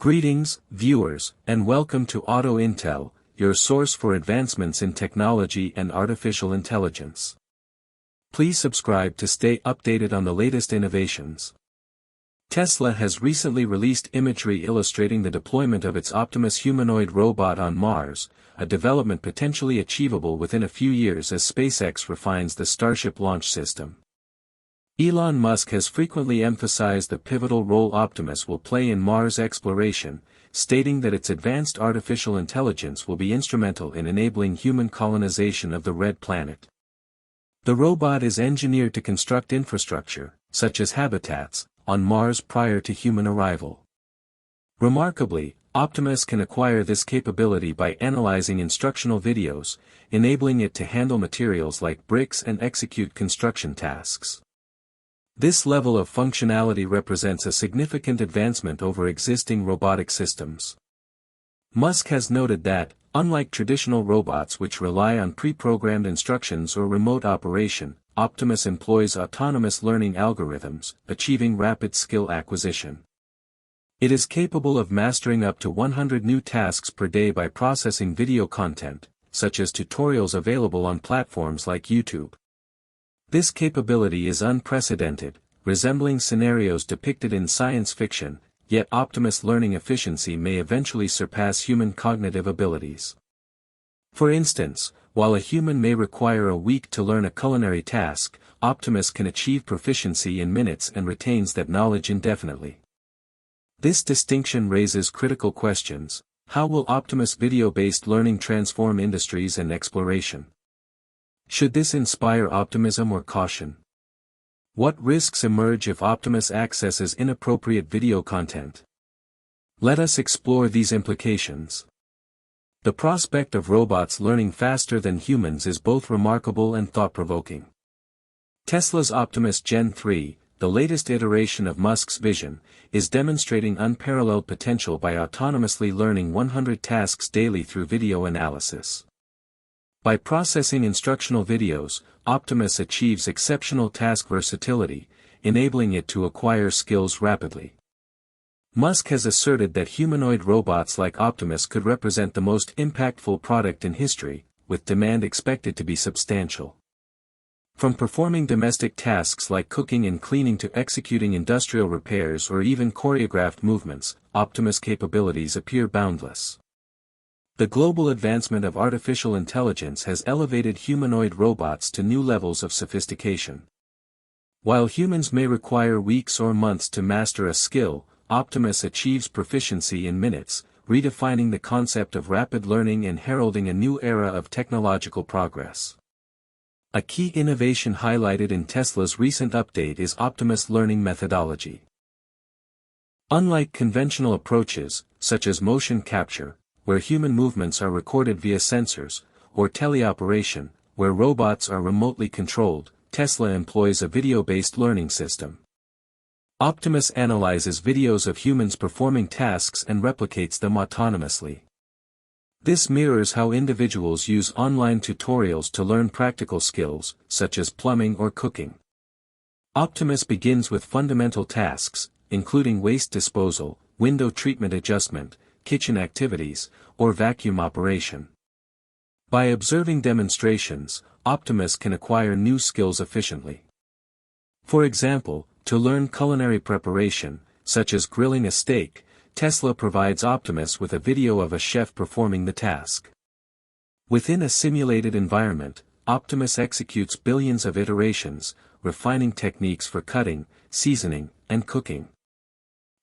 Greetings, viewers, and welcome to Auto Intel, your source for advancements in technology and artificial intelligence. Please subscribe to stay updated on the latest innovations. Tesla has recently released imagery illustrating the deployment of its Optimus humanoid robot on Mars, a development potentially achievable within a few years as SpaceX refines the Starship launch system. Elon Musk has frequently emphasized the pivotal role Optimus will play in Mars exploration, stating that its advanced artificial intelligence will be instrumental in enabling human colonization of the Red Planet. The robot is engineered to construct infrastructure, such as habitats, on Mars prior to human arrival. Remarkably, Optimus can acquire this capability by analyzing instructional videos, enabling it to handle materials like bricks and execute construction tasks. This level of functionality represents a significant advancement over existing robotic systems. Musk has noted that, unlike traditional robots which rely on pre-programmed instructions or remote operation, Optimus employs autonomous learning algorithms, achieving rapid skill acquisition. It is capable of mastering up to 100 new tasks per day by processing video content, such as tutorials available on platforms like YouTube. This capability is unprecedented, resembling scenarios depicted in science fiction, yet Optimus' learning efficiency may eventually surpass human cognitive abilities. For instance, while a human may require a week to learn a culinary task, Optimus can achieve proficiency in minutes and retains that knowledge indefinitely. This distinction raises critical questions. How will Optimus video-based learning transform industries and exploration? Should this inspire optimism or caution? What risks emerge if Optimus accesses inappropriate video content? Let us explore these implications. The prospect of robots learning faster than humans is both remarkable and thought-provoking. Tesla's Optimus Gen 3, the latest iteration of Musk's vision, is demonstrating unparalleled potential by autonomously learning 100 tasks daily through video analysis. By processing instructional videos, Optimus achieves exceptional task versatility, enabling it to acquire skills rapidly. Musk has asserted that humanoid robots like Optimus could represent the most impactful product in history, with demand expected to be substantial. From performing domestic tasks like cooking and cleaning to executing industrial repairs or even choreographed movements, Optimus' capabilities appear boundless. The global advancement of artificial intelligence has elevated humanoid robots to new levels of sophistication. While humans may require weeks or months to master a skill, Optimus achieves proficiency in minutes, redefining the concept of rapid learning and heralding a new era of technological progress. A key innovation highlighted in Tesla's recent update is Optimus' learning methodology. Unlike conventional approaches, such as motion capture, where human movements are recorded via sensors, or teleoperation, where robots are remotely controlled, Tesla employs a video-based learning system. Optimus analyzes videos of humans performing tasks and replicates them autonomously. This mirrors how individuals use online tutorials to learn practical skills, such as plumbing or cooking. Optimus begins with fundamental tasks, including waste disposal, window treatment adjustment, kitchen activities, or vacuum operation. By observing demonstrations, Optimus can acquire new skills efficiently. For example, to learn culinary preparation, such as grilling a steak, Tesla provides Optimus with a video of a chef performing the task. Within a simulated environment, Optimus executes billions of iterations, refining techniques for cutting, seasoning, and cooking.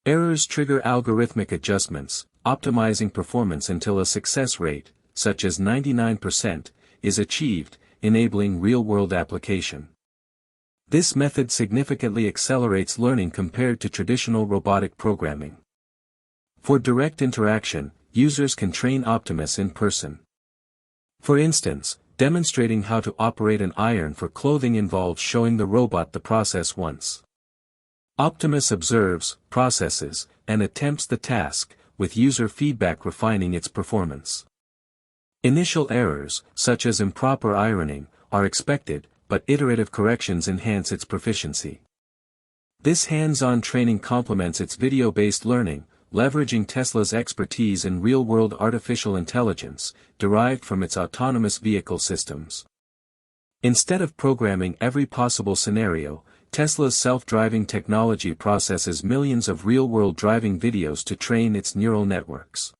Errors trigger algorithmic adjustments, optimizing performance until a success rate, such as 99%, is achieved, enabling real-world application. This method significantly accelerates learning compared to traditional robotic programming. For direct interaction, users can train Optimus in person. For instance, demonstrating how to operate an iron for clothing involves showing the robot the process once. Optimus observes, processes, and attempts the task, with user feedback refining its performance. Initial errors, such as improper ironing, are expected, but iterative corrections enhance its proficiency. This hands-on training complements its video-based learning, leveraging Tesla's expertise in real-world artificial intelligence, derived from its autonomous vehicle systems. Instead of programming every possible scenario, Tesla's self-driving technology processes millions of real-world driving videos to train its neural networks.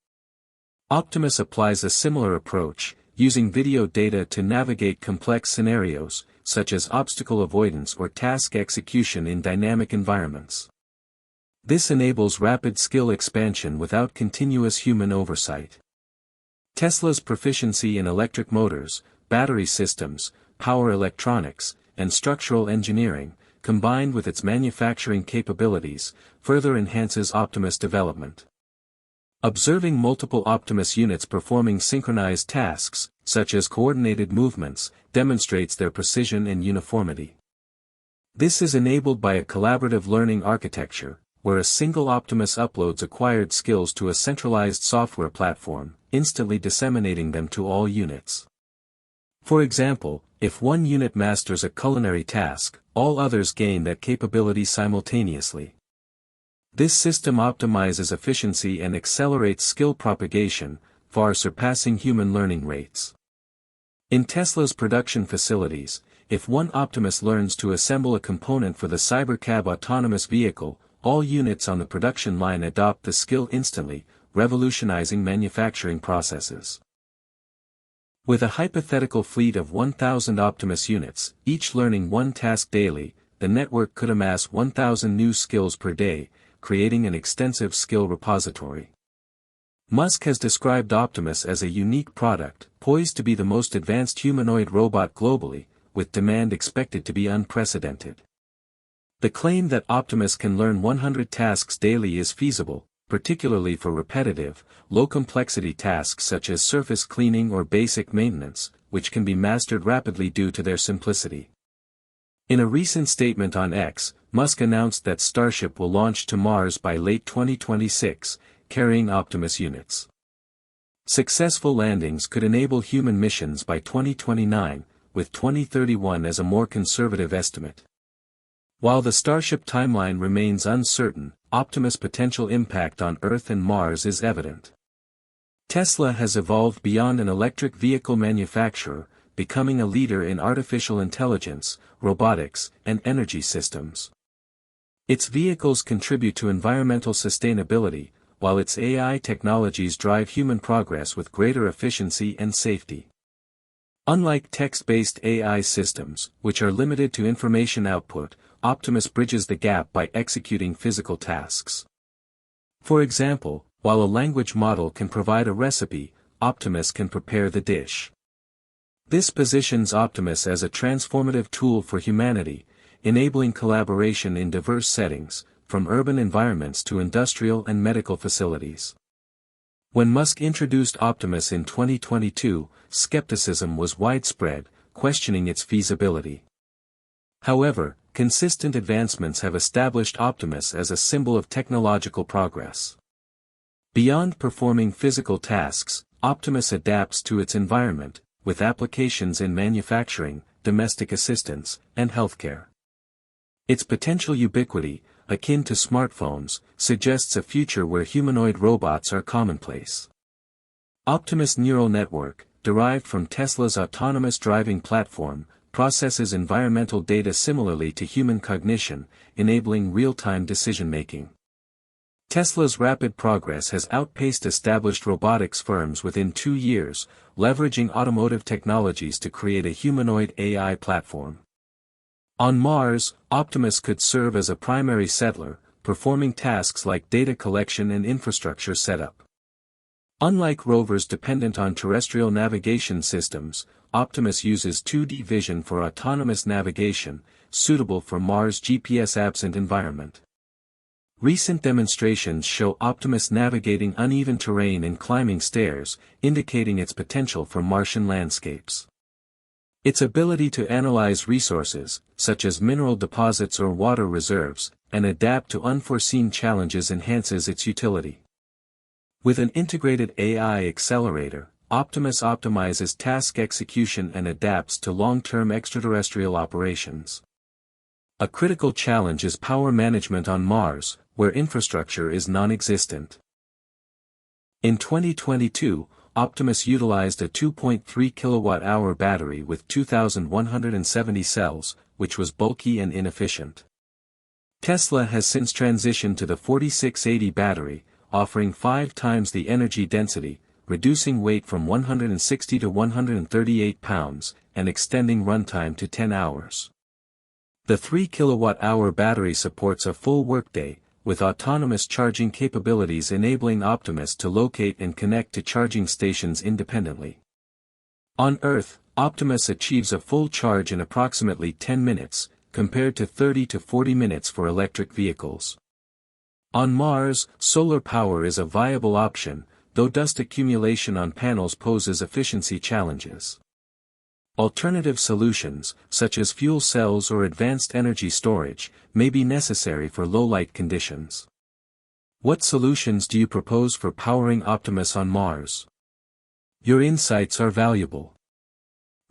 Optimus applies a similar approach, using video data to navigate complex scenarios, such as obstacle avoidance or task execution in dynamic environments. This enables rapid skill expansion without continuous human oversight. Tesla's proficiency in electric motors, battery systems, power electronics, and structural engineering, combined with its manufacturing capabilities, further enhances Optimus development. Observing multiple Optimus units performing synchronized tasks, such as coordinated movements, demonstrates their precision and uniformity. This is enabled by a collaborative learning architecture, where a single Optimus uploads acquired skills to a centralized software platform, instantly disseminating them to all units. For example, if one unit masters a culinary task, all others gain that capability simultaneously. This system optimizes efficiency and accelerates skill propagation, far surpassing human learning rates. In Tesla's production facilities, if one Optimus learns to assemble a component for the Cybercab autonomous vehicle, all units on the production line adopt the skill instantly, revolutionizing manufacturing processes. With a hypothetical fleet of 1,000 Optimus units, each learning one task daily, the network could amass 1,000 new skills per day, creating an extensive skill repository. Musk has described Optimus as a unique product, poised to be the most advanced humanoid robot globally, with demand expected to be unprecedented. The claim that Optimus can learn 100 tasks daily is feasible, particularly for repetitive, low-complexity tasks such as surface cleaning or basic maintenance, which can be mastered rapidly due to their simplicity. In a recent statement on X, Musk announced that Starship will launch to Mars by late 2026, carrying Optimus units. Successful landings could enable human missions by 2029, with 2031 as a more conservative estimate. While the Starship timeline remains uncertain, Optimus' potential impact on Earth and Mars is evident. Tesla has evolved beyond an electric vehicle manufacturer, becoming a leader in artificial intelligence, robotics, and energy systems. Its vehicles contribute to environmental sustainability, while its AI technologies drive human progress with greater efficiency and safety. Unlike text-based AI systems, which are limited to information output, Optimus bridges the gap by executing physical tasks. For example, while a language model can provide a recipe, Optimus can prepare the dish. This positions Optimus as a transformative tool for humanity, enabling collaboration in diverse settings, from urban environments to industrial and medical facilities. When Musk introduced Optimus in 2022, skepticism was widespread, questioning its feasibility. However, consistent advancements have established Optimus as a symbol of technological progress. Beyond performing physical tasks, Optimus adapts to its environment, with applications in manufacturing, domestic assistance, and healthcare. Its potential ubiquity, akin to smartphones, suggests a future where humanoid robots are commonplace. Optimus neural network, derived from Tesla's autonomous driving platform, processes environmental data similarly to human cognition, enabling real-time decision-making. Tesla's rapid progress has outpaced established robotics firms within 2 years, leveraging automotive technologies to create a humanoid AI platform. On Mars, Optimus could serve as a primary settler, performing tasks like data collection and infrastructure setup. Unlike rovers dependent on terrestrial navigation systems, Optimus uses 2D vision for autonomous navigation, suitable for Mars' GPS-absent environment. Recent demonstrations show Optimus navigating uneven terrain and climbing stairs, indicating its potential for Martian landscapes. Its ability to analyze resources, such as mineral deposits or water reserves, and adapt to unforeseen challenges enhances its utility. With an integrated AI accelerator, Optimus optimizes task execution and adapts to long-term extraterrestrial operations. A critical challenge is power management on Mars, where infrastructure is non-existent. In 2022, Optimus utilized a 2.3 kWh battery with 2,170 cells, which was bulky and inefficient. Tesla has since transitioned to the 4680 battery, offering 5 times the energy density, reducing weight from 160 to 138 pounds, and extending runtime to 10 hours. The 3 kWh battery supports a full workday, with autonomous charging capabilities enabling Optimus to locate and connect to charging stations independently. On Earth, Optimus achieves a full charge in approximately 10 minutes, compared to 30 to 40 minutes for electric vehicles. On Mars, solar power is a viable option, though dust accumulation on panels poses efficiency challenges. Alternative solutions, such as fuel cells or advanced energy storage, may be necessary for low-light conditions. What solutions do you propose for powering Optimus on Mars? Your insights are valuable.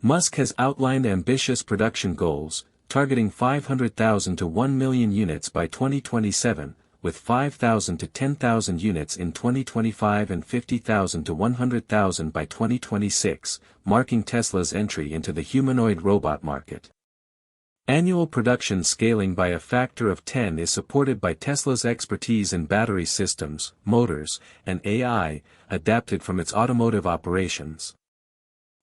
Musk has outlined ambitious production goals, targeting 500,000 to 1 million units by 2027, with 5,000 to 10,000 units in 2025 and 50,000 to 100,000 by 2026, marking Tesla's entry into the humanoid robot market. Annual production scaling by a factor of 10 is supported by Tesla's expertise in battery systems, motors, and AI, adapted from its automotive operations.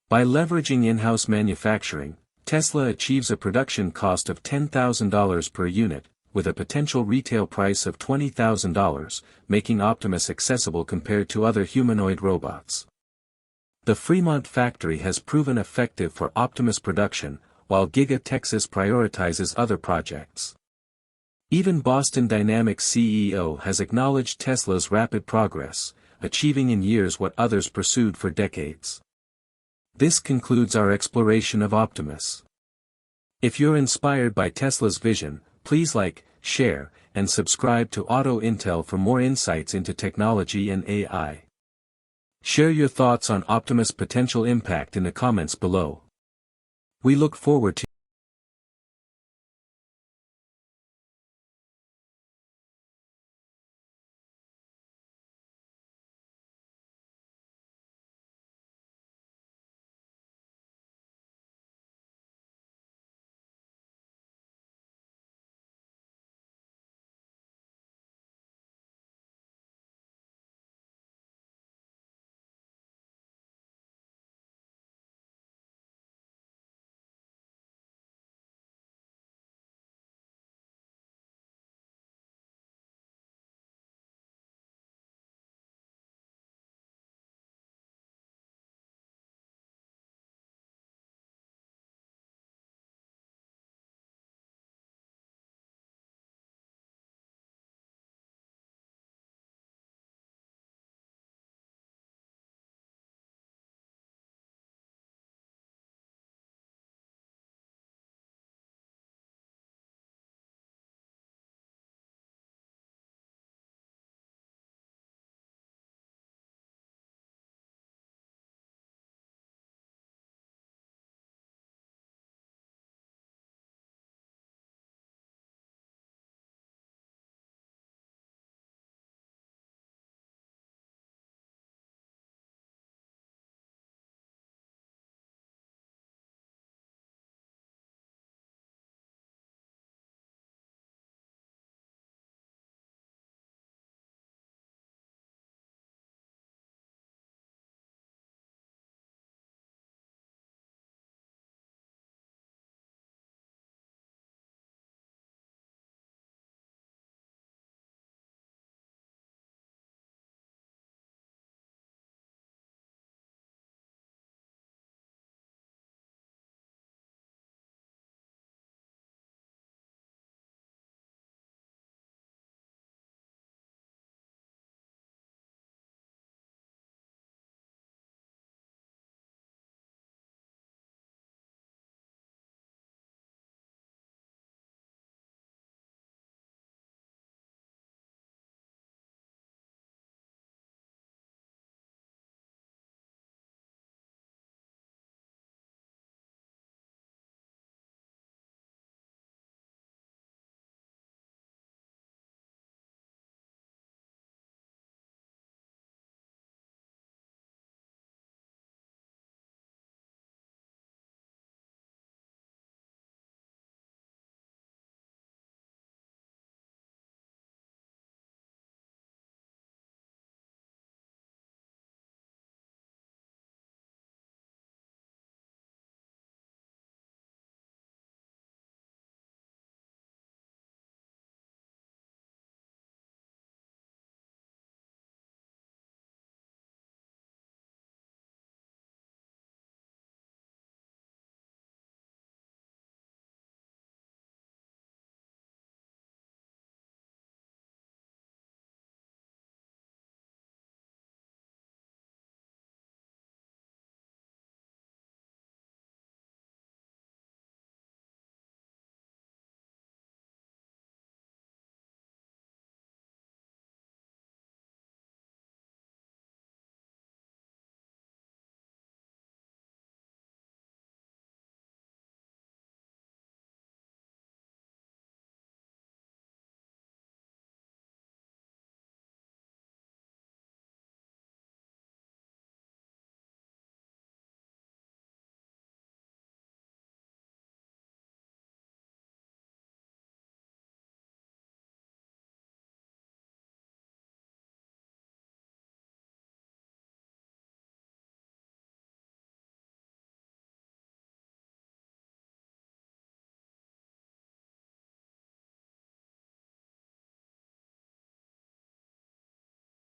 By leveraging in-house manufacturing, Tesla achieves a production cost of $10,000 per unit, with a potential retail price of $20,000, making Optimus accessible compared to other humanoid robots. The Fremont factory has proven effective for Optimus production, while Giga Texas prioritizes other projects. Even Boston Dynamics CEO has acknowledged Tesla's rapid progress, achieving in years what others pursued for decades. This concludes our exploration of Optimus. If you're inspired by Tesla's vision, please like, share, and subscribe to Auto Intel for more insights into technology and AI. Share your thoughts on Optimus' potential impact in the comments below. We look forward to